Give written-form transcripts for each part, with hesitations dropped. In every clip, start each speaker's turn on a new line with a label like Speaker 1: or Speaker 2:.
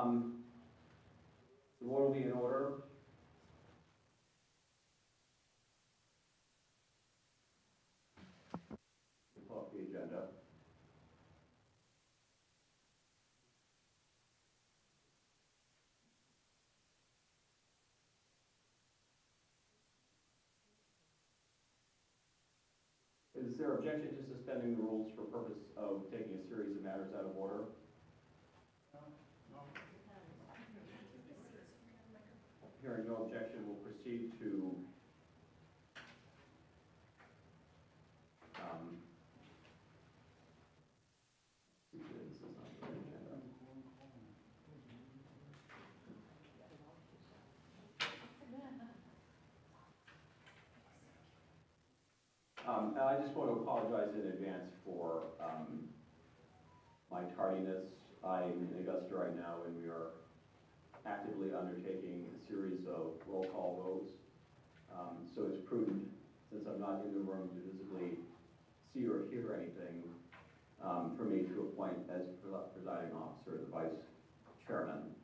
Speaker 1: The vote will be in order. Pull up the agenda. Is there objection to suspending the rules for purpose of taking a series of matters out of order? No. Hearing no objection, we'll proceed to this is on the agenda. And I just want to apologize in advance for my tardiness. I'm in Augusta right now, and we are actively undertaking a series of roll call votes. So it's prudent, since I'm not in the room to visibly see or hear anything, for me to appoint as presiding officer the vice chairman.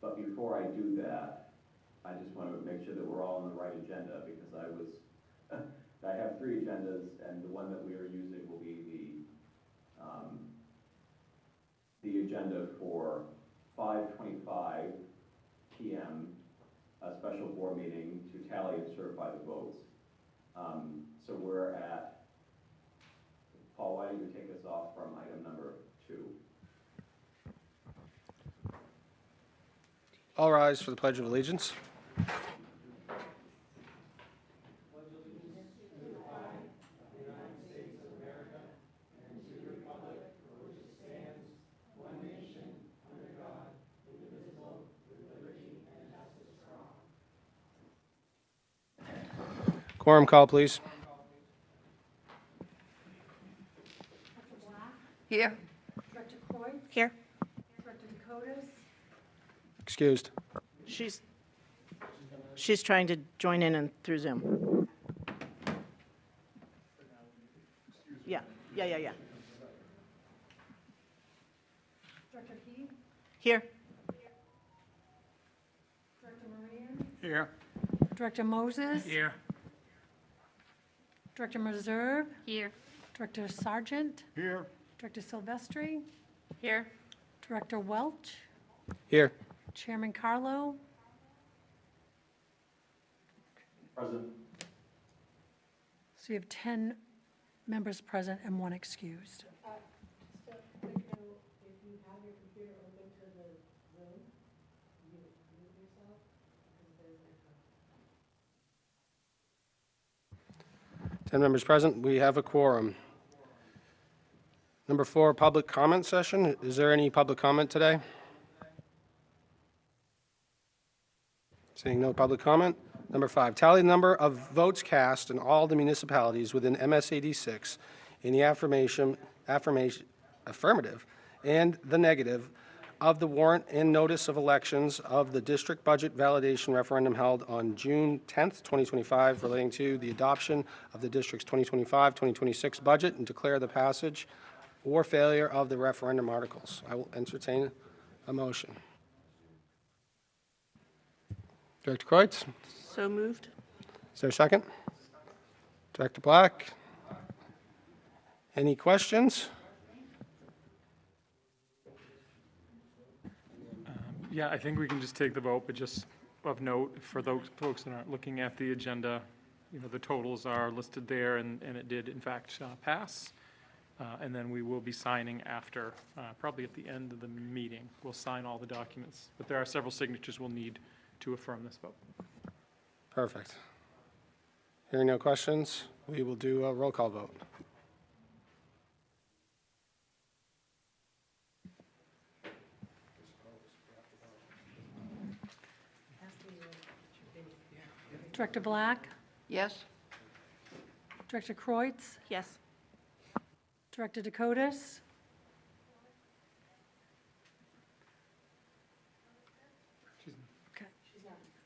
Speaker 1: But before I do that, I just want to make sure that we're all on the right agenda, because I have 3 agendas, and the one that we are using will be the agenda for 5:25 p.m. a special board meeting to tally and certify the votes. So we're at, Paul, why don't you take us off from item number 2?
Speaker 2: All rise for the Pledge of Allegiance. Quorum call, please.
Speaker 3: Here.
Speaker 4: Director Coy?
Speaker 3: Here.
Speaker 4: Director Dakotas?
Speaker 2: Excused.
Speaker 3: She's trying to join in and through Zoom. Yeah.
Speaker 4: Director Heath?
Speaker 3: Here.
Speaker 4: Director Moran?
Speaker 5: Here.
Speaker 4: Director Moses?
Speaker 5: Here.
Speaker 4: Director Meserve?
Speaker 3: Here.
Speaker 4: Director Sargent?
Speaker 5: Here.
Speaker 4: Director Silvestri?
Speaker 3: Here.
Speaker 4: Director Welch?
Speaker 2: Here.
Speaker 4: Chairman Carlo?
Speaker 1: Present.
Speaker 4: So you have 10 members present and 1 excused.
Speaker 6: If you have your computer open to the Zoom, mute yourself, because there's an echo.
Speaker 2: 10 members present. We have a quorum. Number 4, public comment session. Is there any public comment today? Seeing no public comment. Number 5, tally the number of votes cast in all the municipalities within MSAD6 in the affirmative and the negative of the warrant and notice of elections of the district budget validation referendum held on June 10th, 2025, relating to the adoption of the district's 2025-2026 budget, and declare the passage or failure of the referendum articles. I will entertain a motion. Director Kreutz?
Speaker 3: So moved.
Speaker 2: Is there a second? Director Black? Any questions?
Speaker 5: Yeah, I think we can just take the vote, but just of note, for those folks that aren't looking at the agenda, the totals are listed there, and it did, in fact, pass. And then we will be signing after, probably at the end of the meeting. We'll sign all the documents, but there are several signatures we'll need to affirm this vote.
Speaker 2: Perfect. Hearing no questions, we will do a roll call vote.
Speaker 4: Director Black?
Speaker 3: Yes.
Speaker 4: Director Kreutz?
Speaker 3: Yes.
Speaker 4: Director Dakotas? Okay.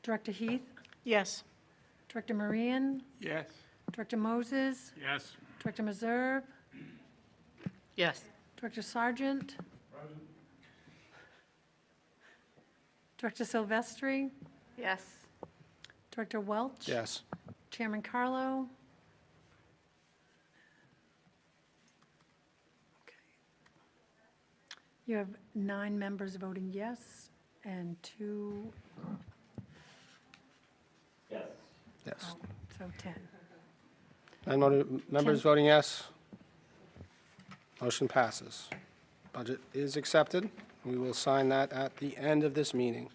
Speaker 4: Director Heath?
Speaker 3: Yes.
Speaker 4: Director Moran?
Speaker 5: Yes.
Speaker 4: Director Moses?
Speaker 5: Yes.
Speaker 4: Director Meserve?
Speaker 3: Yes.
Speaker 4: Director Sargent? Director Silvestri,
Speaker 3: Yes.
Speaker 4: Director Welch.
Speaker 2: Yes.
Speaker 4: Chairman Carlo. Okay. You have 9 members voting yes and 2,
Speaker 1: Yes.
Speaker 2: Yes.
Speaker 4: so 10.
Speaker 2: 9 members
Speaker 4: 10.
Speaker 2: voting yes. Motion passes. Budget is accepted. We will sign that at the end of this meeting.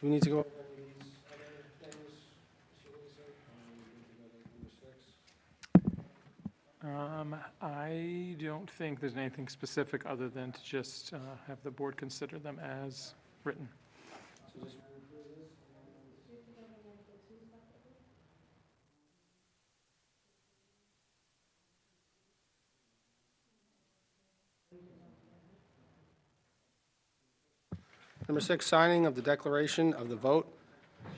Speaker 2: Do we need to go over any of these other things?
Speaker 5: I don't think there's anything specific other than to just have the board consider them as written.
Speaker 2: Number 6, signing of the declaration of the vote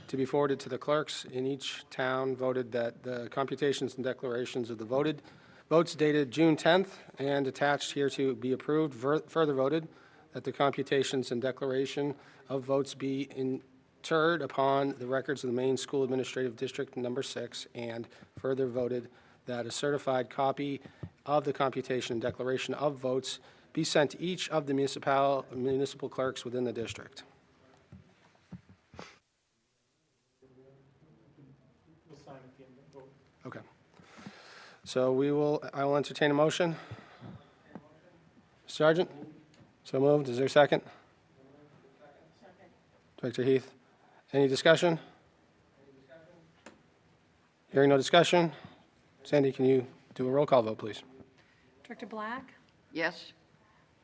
Speaker 2: to be forwarded to the clerks in each town voted that the computations and declarations of the votes dated June 10th and attached here to be approved. Further voted that the computations and declaration of votes be interred upon the records of the Maine School Administrative District Number 6, and further voted that a certified copy of the computation and declaration of votes be sent to each of the municipal clerks within the district.
Speaker 5: We'll sign at the end of the vote.
Speaker 2: Okay. So I will entertain a motion. Sergeant? So moved. Is there a second? Director Heath? Any discussion? Hearing no discussion. Sandy, can you do a roll call vote, please?
Speaker 4: Director Black,
Speaker 3: Yes.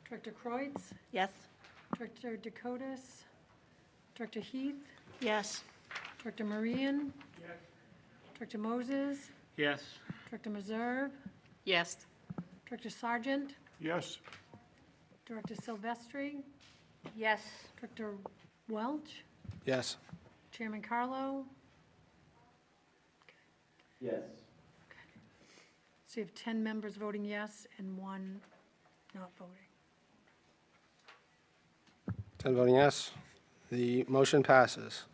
Speaker 4: Director Kreutz,
Speaker 3: Yes.
Speaker 4: Director Dakotas, Director Heath,
Speaker 3: Yes.
Speaker 4: Director Marian, Director Moses,
Speaker 5: Yes.
Speaker 4: Director Meserve,
Speaker 3: Yes.
Speaker 4: Director Sargent,
Speaker 5: Yes.
Speaker 4: Director Silvestri,
Speaker 3: Yes.
Speaker 4: Director Welch,
Speaker 2: Yes.
Speaker 4: Chairman Carlo.
Speaker 1: Yes.
Speaker 4: So you have 10 members voting yes and 1 not voting.
Speaker 2: 10 voting yes. The motion passes.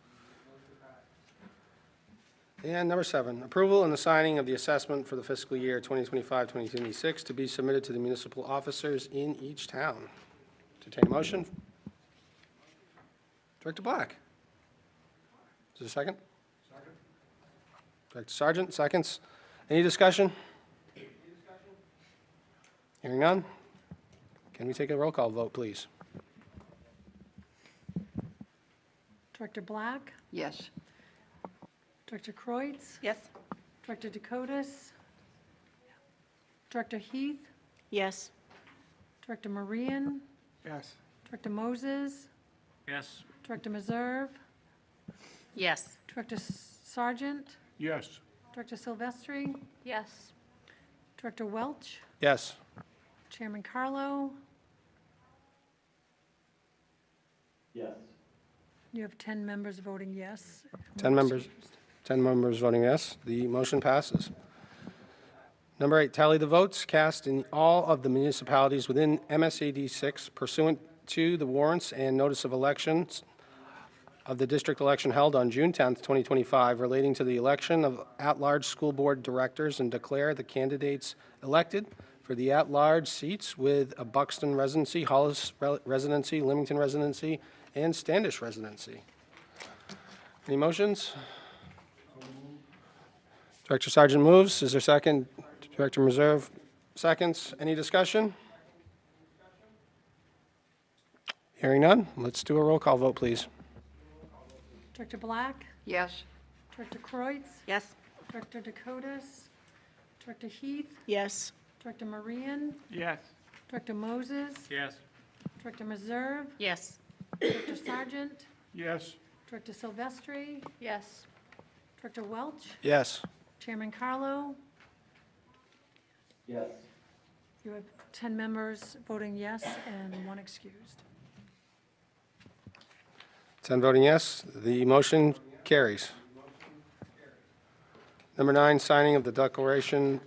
Speaker 2: And number 7, approval and the signing of the assessment for the fiscal year 2025-2026 to be submitted to the municipal officers in each town. Entertain a motion. Director Black. Is there a second? Second. Director Sargent, seconds. Any discussion? Hearing none. Can we take a roll call vote, please?
Speaker 4: Director Black,
Speaker 3: Yes.
Speaker 4: Director Kreutz,
Speaker 3: Yes.
Speaker 4: Director Dakotas, Director Heath,
Speaker 3: Yes.
Speaker 4: Director Marian,
Speaker 5: Yes.
Speaker 4: Director Moses,
Speaker 5: Yes.
Speaker 4: Director Meserve,
Speaker 3: Yes.
Speaker 4: Director Sargent,
Speaker 5: Yes.
Speaker 4: Director Silvestri,
Speaker 3: Yes.
Speaker 4: Director Welch,
Speaker 2: Yes.
Speaker 4: Chairman Carlo.
Speaker 1: Yes.
Speaker 4: You have 10 members voting yes.
Speaker 2: 10 members. 10 members voting yes. The motion passes. Number 8, tally the votes cast in all of the municipalities within MSAD6 pursuant to the warrants and notice of elections of the district election held on June 10th, 2025, relating to the election of at-large school board directors, and declare the candidates elected for the at-large seats with a Buxton residency, Hollis residency, Leamington residency, and Standish residency. Any motions? Director Sargent moves. Is there a second? Director Meserve seconds. Any discussion? Hearing none. Let's do a roll call vote, please.
Speaker 4: Director Black,
Speaker 3: Yes.
Speaker 4: Director Kreutz,
Speaker 3: Yes.
Speaker 4: Director Dakotas, Director Heath,
Speaker 3: Yes.
Speaker 4: Director Marian,
Speaker 5: Yes.
Speaker 4: Director Moses,
Speaker 5: Yes.
Speaker 4: Director Meserve,
Speaker 3: Yes.
Speaker 4: Director Sargent,
Speaker 5: Yes.
Speaker 4: Director Silvestri,
Speaker 3: Yes.
Speaker 4: Director Welch,
Speaker 2: Yes.
Speaker 4: Chairman Carlo.
Speaker 1: Yes.
Speaker 4: You have 10 members voting yes and 1 excused.
Speaker 2: 10 voting yes. The motion carries. Number 9, signing of the declaration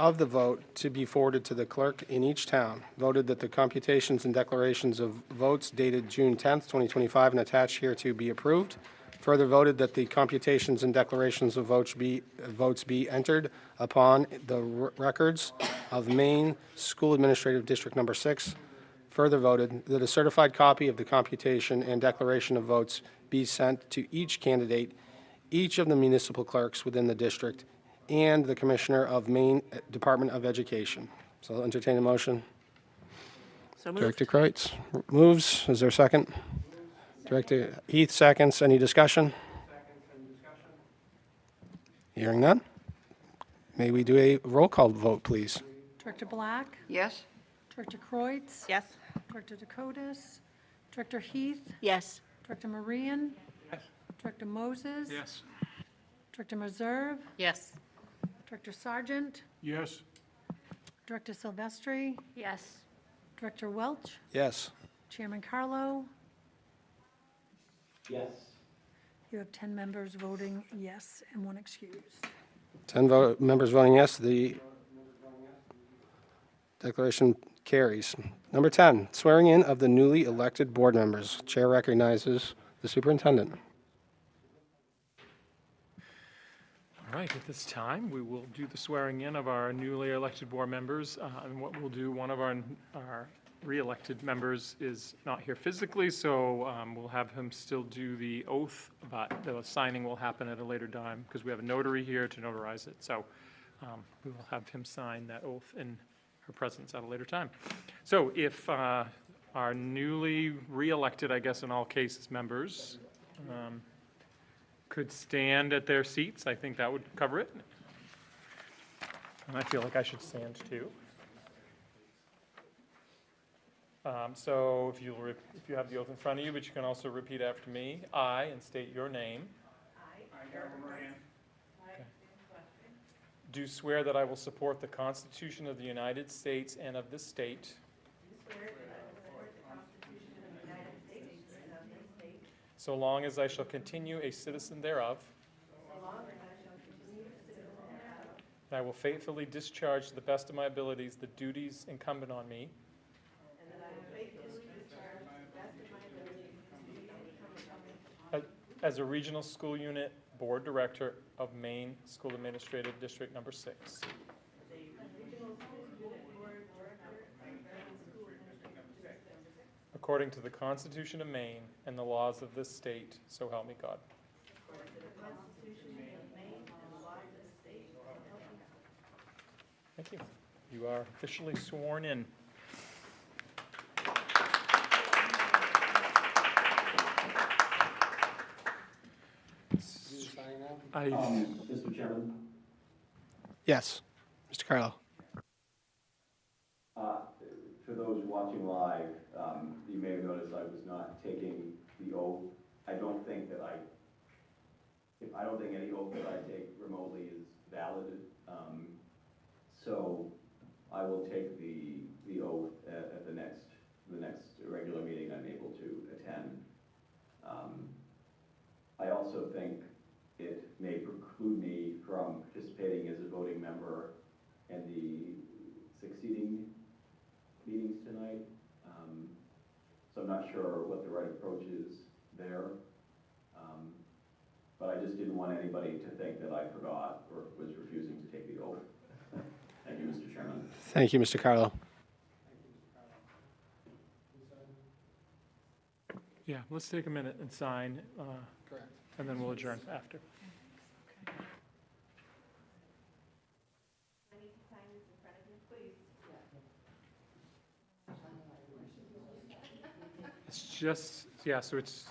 Speaker 2: of the vote to be forwarded to the clerk in each town. Voted that the computations and declarations of votes dated June 10th, 2025, and attached here to be approved. Further voted that the computations and declarations of votes be entered upon the records of Maine School Administrative District Number 6. Further voted that a certified copy of the computation and declaration of votes be sent to each candidate, each of the municipal clerks within the district, and the Commissioner of Maine Department of Education. So I'll entertain a motion.
Speaker 3: So moved.
Speaker 2: Director Kreitz moves. Is there a second? Director Heath seconds. Any discussion? Hearing none. May we do a roll call vote, please?
Speaker 4: Director Black?
Speaker 3: Yes.
Speaker 4: Director Kreutz?
Speaker 3: Yes.
Speaker 4: Director Dakotas? Director Heath?
Speaker 3: Yes.
Speaker 4: Director Marian? Director Moses?
Speaker 5: Yes.
Speaker 4: Director Meserve?
Speaker 3: Yes.
Speaker 4: Director Sargent?
Speaker 5: Yes.
Speaker 4: Director Silvestri?
Speaker 3: Yes.
Speaker 4: Director Welch?
Speaker 2: Yes.
Speaker 4: Chairman Carlo?
Speaker 1: Yes.
Speaker 4: You have 10 members voting yes and 1 excused.
Speaker 2: 10 members voting yes, the declaration carries. Number 10, swearing in of the newly elected board members. Chair recognizes the superintendent.
Speaker 5: All right, at this time, we will do the swearing in of our newly elected board members. And what we'll do, one of our re-elected members is not here physically, so we'll have him still do the oath, but the signing will happen at a later time because we have a notary here to notarize it. So we will have him sign that oath in her presence at a later time. So if our newly re-elected, I guess in all cases, members could stand at their seats, I think that would cover it. And I feel like I should stand too. So if you have the oath in front of you, but you can also repeat after me. I, and state your name. Okay. Do swear that I will support the Constitution of the United States and of this state. So long as I shall continue a citizen thereof. And I will faithfully discharge to the best of my abilities the duties incumbent on me. As a regional school unit board director of Maine School Administrative District Number 6. According to the Constitution of Maine and the laws of this state, so help me God. Thank you. You are officially sworn in.
Speaker 1: Mr. Chairman,
Speaker 2: Yes. Mr. Carlo.
Speaker 1: for those watching live, you may have noticed I was not taking the oath. I don't think any oath that I take remotely is valid. So I will take the oath at the next regular meeting I'm able to attend. I also think it may preclude me from participating as a voting member in the succeeding meetings tonight. So I'm not sure what the right approach is there. But I just didn't want anybody to think that I forgot or was refusing to take the oath. Thank you, Mr. Chairman.
Speaker 2: Thank you, Mr. Carlo.
Speaker 5: Yeah, let's take a minute and sign, and then we'll adjourn after. It's just, yeah, so it's,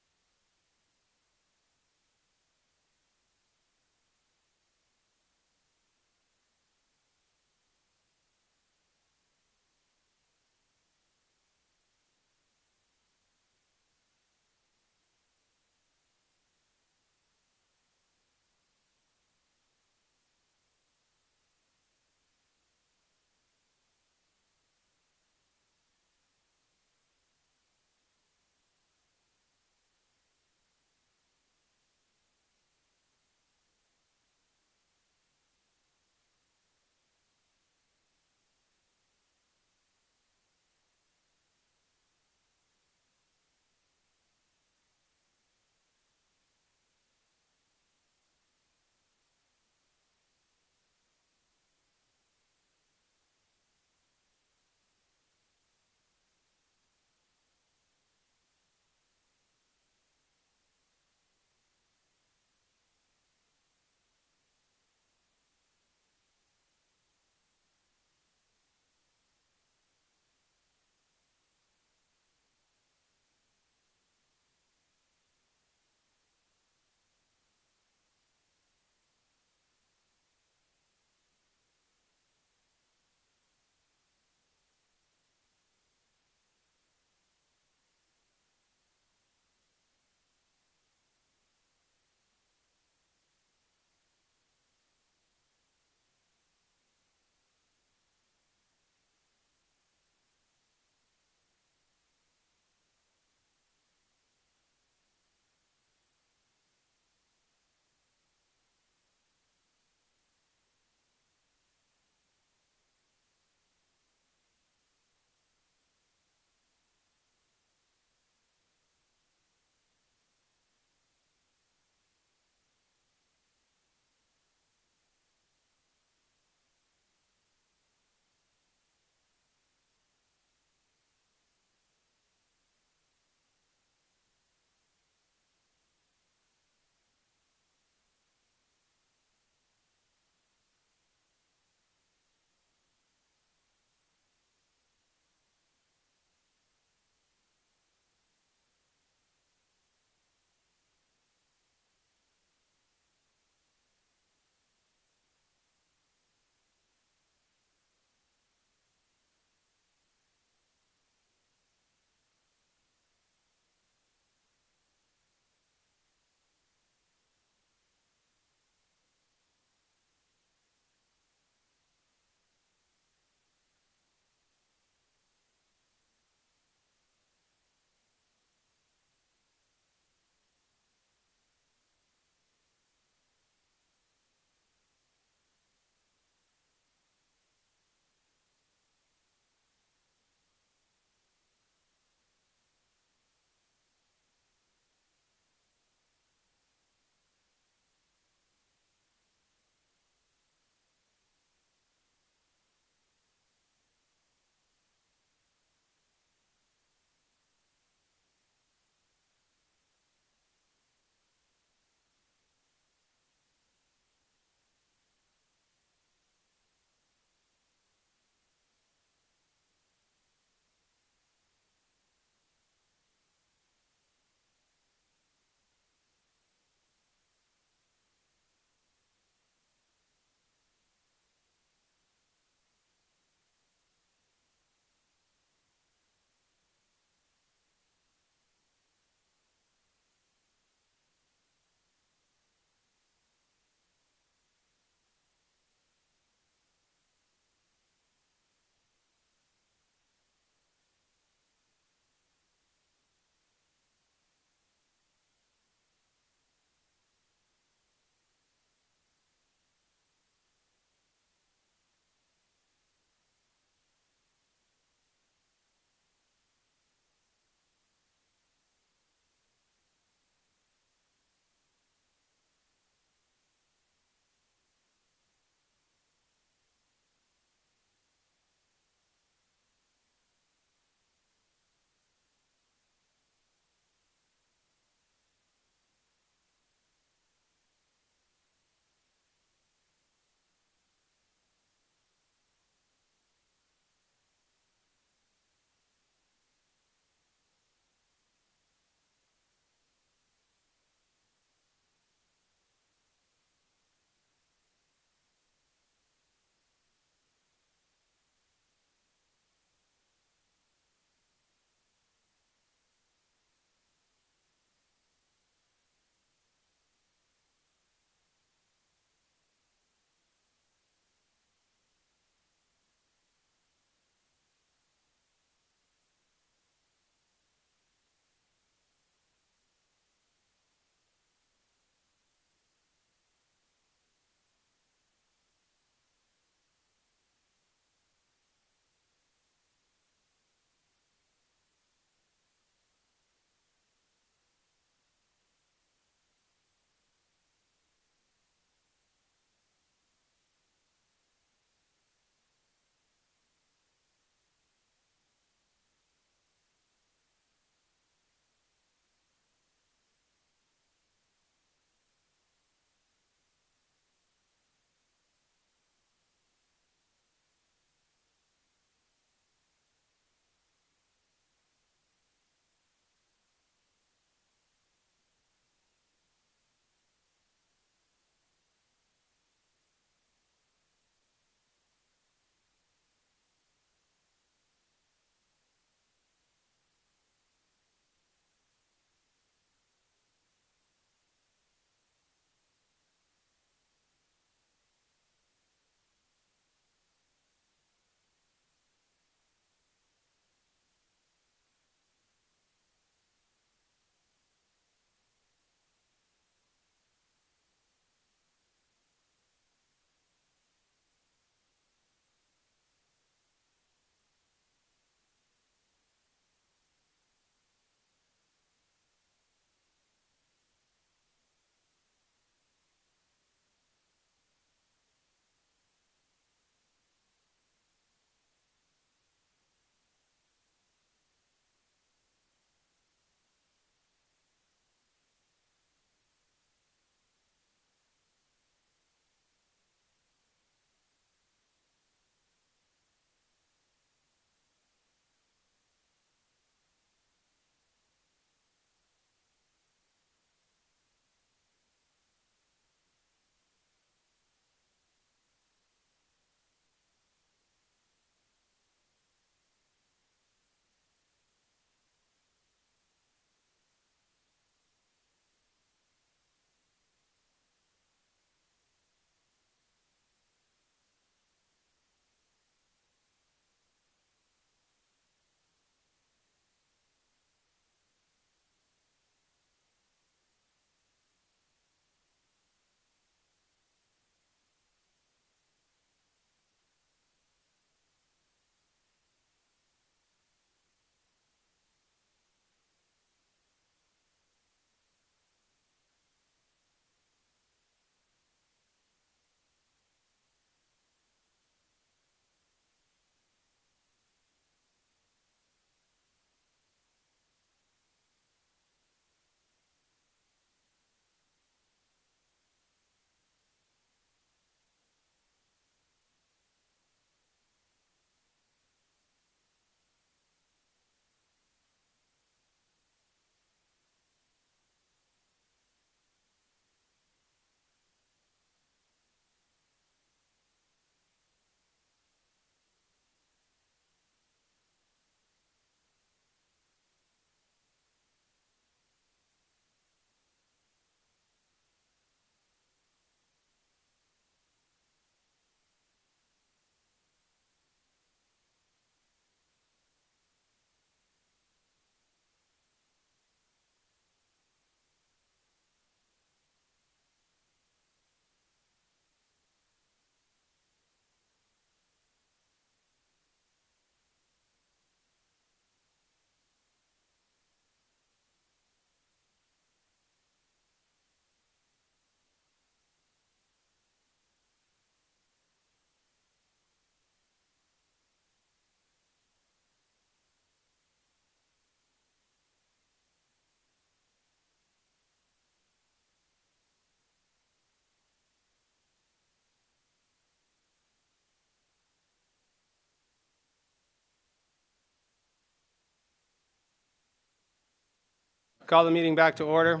Speaker 2: Call the meeting back to order.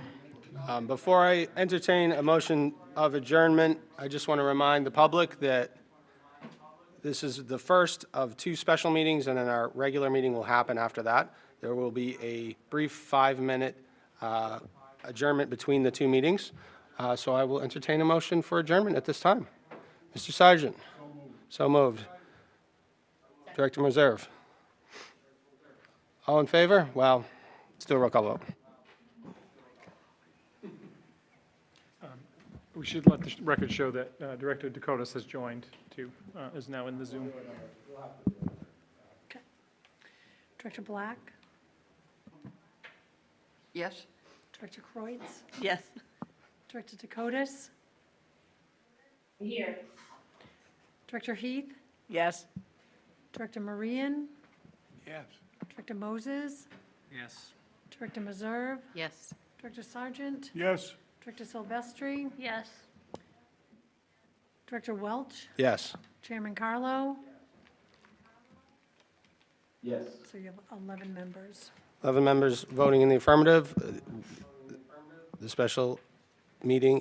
Speaker 2: Before I entertain a motion of adjournment, I just want to remind the public that this is the first of 2 special meetings, and then our regular meeting will happen after that. There will be a brief 5-minute adjournment between the 2 meetings. So I will entertain a motion for adjournment at this time. Mr. Sargent? So moved. Director Meserve? All in favor? Well, let's do a roll call vote.
Speaker 5: We should let the record show that Director Dakotas has joined too, is now in the Zoom.
Speaker 4: Okay. Director Black?
Speaker 3: Yes?
Speaker 4: Director Kreutz?
Speaker 3: Yes.
Speaker 4: Director Dakotas?
Speaker 6: Here.
Speaker 4: Director Heath?
Speaker 3: Yes.
Speaker 4: Director Marian?
Speaker 5: Yes.
Speaker 4: Director Moses?
Speaker 5: Yes.
Speaker 4: Director Meserve?
Speaker 3: Yes.
Speaker 4: Director Sargent?
Speaker 5: Yes.
Speaker 4: Director Silvestri?
Speaker 3: Yes.
Speaker 4: Director Welch?
Speaker 2: Yes.
Speaker 4: Chairman Carlo?
Speaker 1: Yes.
Speaker 4: So you have 11 members.
Speaker 2: 11 members voting in the affirmative. The special meeting